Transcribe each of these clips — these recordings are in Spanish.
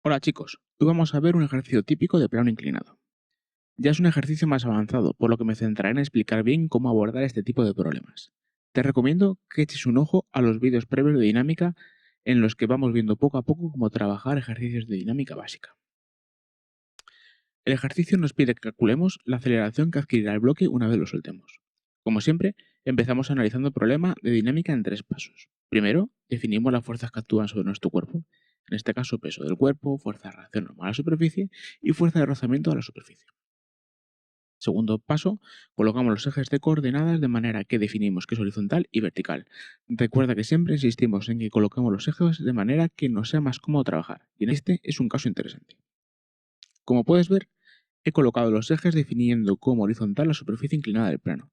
Hola chicos, hoy vamos a ver un ejercicio típico de plano inclinado. Ya es un ejercicio más avanzado, por lo que me centraré en explicar bien cómo abordar este tipo de problemas. Te recomiendo que eches un ojo a los vídeos previos de dinámica en los que vamos viendo poco a poco cómo trabajar ejercicios de dinámica básica. El ejercicio nos pide que calculemos la aceleración que adquirirá el bloque una vez lo soltemos. Como siempre, empezamos analizando el problema de dinámica en tres pasos. Primero, definimos las fuerzas que actúan sobre nuestro cuerpo, en este caso peso del cuerpo, fuerza de reacción normal a la superficie y fuerza de rozamiento a la superficie. Segundo paso, colocamos los ejes de coordenadas de manera que definimos que es horizontal y vertical. Recuerda que siempre insistimos en que coloquemos los ejes de manera que nos sea más cómodo trabajar, y en este es un caso interesante. Como puedes ver, he colocado los ejes definiendo como horizontal la superficie inclinada del plano,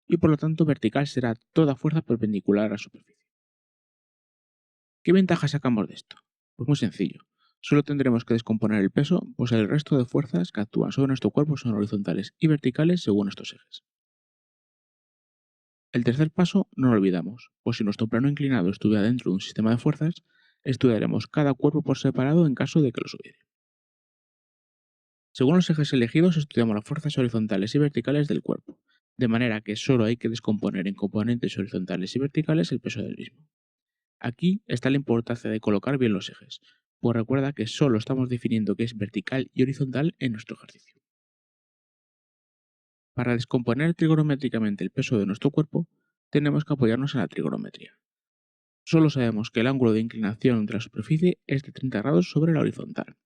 y por lo tanto vertical será toda fuerza perpendicular a la superficie. ¿Qué ventajas sacamos de esto? Pues muy sencillo. Solo tendremos que descomponer el peso, pues el resto de fuerzas que actúan sobre nuestro cuerpo son horizontales y verticales según estos ejes. El tercer paso no lo olvidamos, pues si nuestro plano inclinado estuviera dentro de un sistema de fuerzas, estudiaremos cada cuerpo por separado en caso de que los hubiera. Según los ejes elegidos, estudiamos las fuerzas horizontales y verticales del cuerpo, de manera que solo hay que descomponer en componentes horizontales y verticales el peso del mismo. Aquí está la importancia de colocar bien los ejes, pues recuerda que solo estamos definiendo qué es vertical y horizontal en nuestro ejercicio. Para descomponer trigonométricamente el peso de nuestro cuerpo, tenemos que apoyarnos en la trigonometría. Solo sabemos que el ángulo de inclinación de la superficie es de 30 grados sobre la horizontal,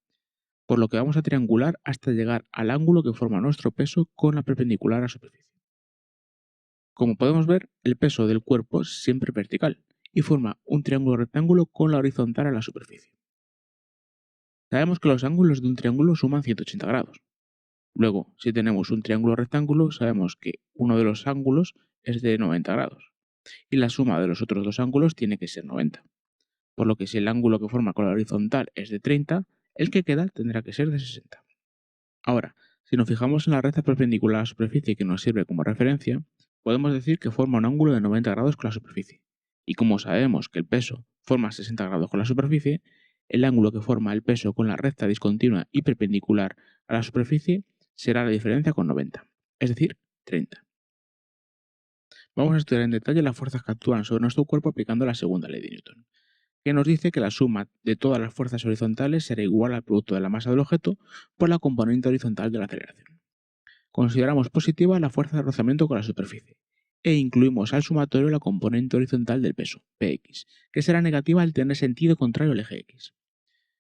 por lo que vamos a triangular hasta llegar al ángulo que forma nuestro peso con la perpendicular a la superficie. Como podemos ver, el peso del cuerpo es siempre vertical y forma un triángulo rectángulo con la horizontal a la superficie. Sabemos que los ángulos de un triángulo suman 180 grados. Luego, si tenemos un triángulo rectángulo, sabemos que uno de los ángulos es de 90 grados y la suma de los otros dos ángulos tiene que ser 90. Por lo que si el ángulo que forma con la horizontal es de 30, el que queda tendrá que ser de 60. Ahora, si nos fijamos en la recta perpendicular a la superficie que nos sirve como referencia, podemos decir que forma un ángulo de 90 grados con la superficie. Y como sabemos que el peso forma 60 grados con la superficie, el ángulo que forma el peso con la recta discontinua y perpendicular a la superficie será la diferencia con 90, es decir, 30. Vamos a estudiar en detalle las fuerzas que actúan sobre nuestro cuerpo aplicando la segunda ley de Newton, que nos dice que la suma de todas las fuerzas horizontales será igual al producto de la masa del objeto por la componente horizontal de la aceleración. Consideramos positiva la fuerza de rozamiento con la superficie e incluimos al sumatorio la componente horizontal del peso, Px, que será negativa al tener sentido contrario al eje x.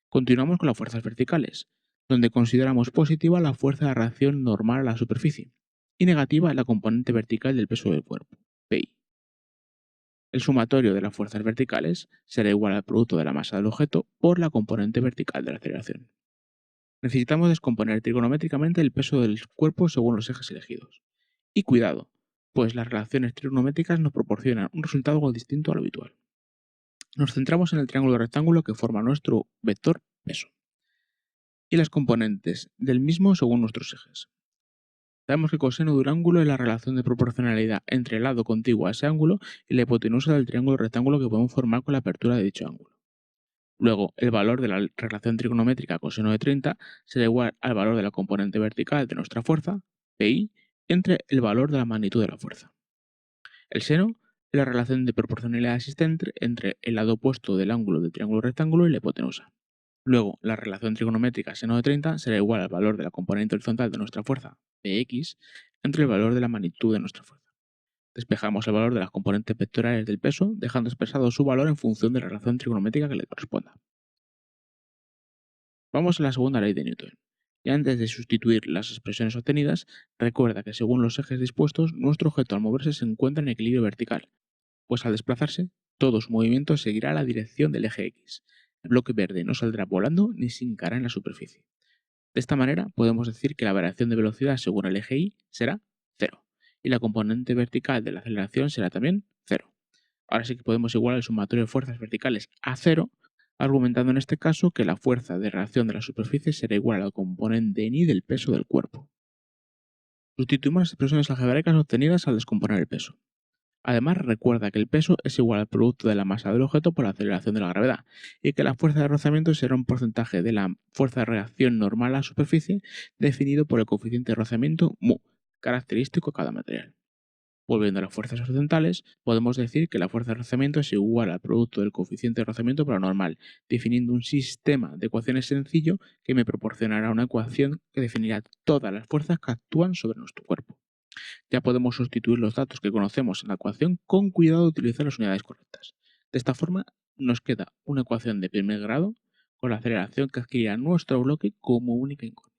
Continuamos con las fuerzas verticales, donde consideramos positiva la fuerza de reacción normal a la superficie y negativa la componente vertical del peso del cuerpo, Pi. El sumatorio de las fuerzas verticales será igual al producto de la masa del objeto por la componente vertical de la aceleración. Necesitamos descomponer trigonométricamente el peso del cuerpo según los ejes elegidos. Y cuidado, pues las relaciones trigonométricas nos proporcionan un resultado algo distinto al habitual. Nos centramos en el triángulo rectángulo que forma nuestro vector peso y las componentes del mismo según nuestros ejes. Sabemos que el coseno de un ángulo es la relación de proporcionalidad entre el lado contiguo a ese ángulo y la hipotenusa del triángulo rectángulo que podemos formar con la apertura de dicho ángulo. Luego, el valor de la relación trigonométrica coseno de 30 será igual al valor de la componente vertical de nuestra fuerza, Pi, entre el valor de la magnitud de la fuerza. El seno es la relación de proporcionalidad existente entre el lado opuesto del ángulo del triángulo rectángulo y la hipotenusa. Luego, la relación trigonométrica seno de 30 será igual al valor de la componente horizontal de nuestra fuerza, Px, entre el valor de la magnitud de nuestra fuerza. Despejamos el valor de las componentes vectoriales del peso, dejando expresado su valor en función de la relación trigonométrica que le corresponda. Vamos a la segunda ley de Newton. Y antes de sustituir las expresiones obtenidas, recuerda que según los ejes dispuestos, nuestro objeto al moverse se encuentra en equilibrio vertical, pues al desplazarse, todo su movimiento seguirá la dirección del eje X. El bloque verde no saldrá volando ni se hincará en la superficie. De esta manera, podemos decir que la variación de velocidad según el eje Y será 0, y la componente vertical de la aceleración será también 0. Ahora sí que podemos igualar el sumatorio de fuerzas verticales a 0, argumentando en este caso que la fuerza de reacción de la superficie será igual a la componente ni del peso del cuerpo. Sustituimos las expresiones algebraicas obtenidas al descomponer el peso. Además, recuerda que el peso es igual al producto de la masa del objeto por la aceleración de la gravedad y que la fuerza de rozamiento será un porcentaje de la fuerza de reacción normal a la superficie definido por el coeficiente de rozamiento μ, característico de cada material. Volviendo a las fuerzas horizontales, podemos decir que la fuerza de rozamiento es igual al producto del coeficiente de rozamiento por la normal, definiendo un sistema de ecuaciones sencillo que me proporcionará una ecuación que definirá todas las fuerzas que actúan sobre nuestro cuerpo. Ya podemos sustituir los datos que conocemos en la ecuación con cuidado de utilizar las unidades correctas. De esta forma, nos queda una ecuación de primer grado con la aceleración que adquirirá nuestro bloque como única incógnita.